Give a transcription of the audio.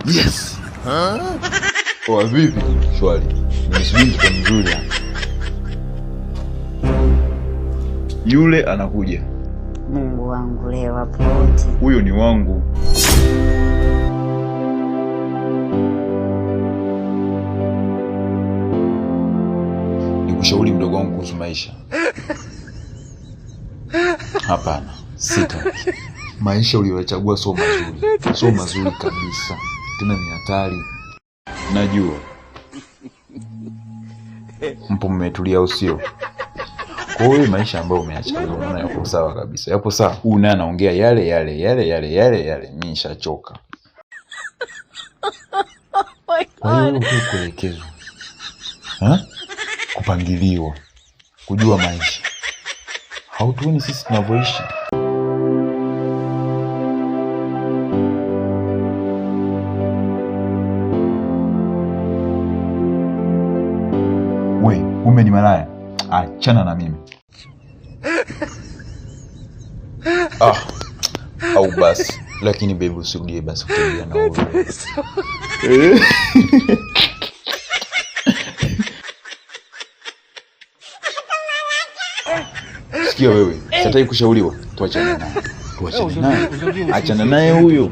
Yes. Kwa vipi? Shwari. Nisubiri kwa mzuri. Yule anakuja. Mungu wangu leo hapo wote. Huyo ni wangu. Nikushauri mdogo wangu kuhusu maisha. Hapana, sitaki. Maisha uliyochagua sio mazuri. Sio mazuri kabisa. Tena ni hatari. Najua. Mpo mmetulia usio. Kwa hiyo maisha ambayo umeacha unaona yako sawa kabisa. Yapo sawa. Huyu naye anaongea yale. Mimi nishachoka. Kwa hiyo kuelekezwa. Kupangiliwa. Kujua maisha. Hautuoni sisi tunavyoishi. We, ume ni malaya. Achana na mimi. Au basi. Lakini baby usirudie basi kutembea na wewe. Sikia wewe, sitaki kushauriwa. Tuachane naye. Achana naye huyo.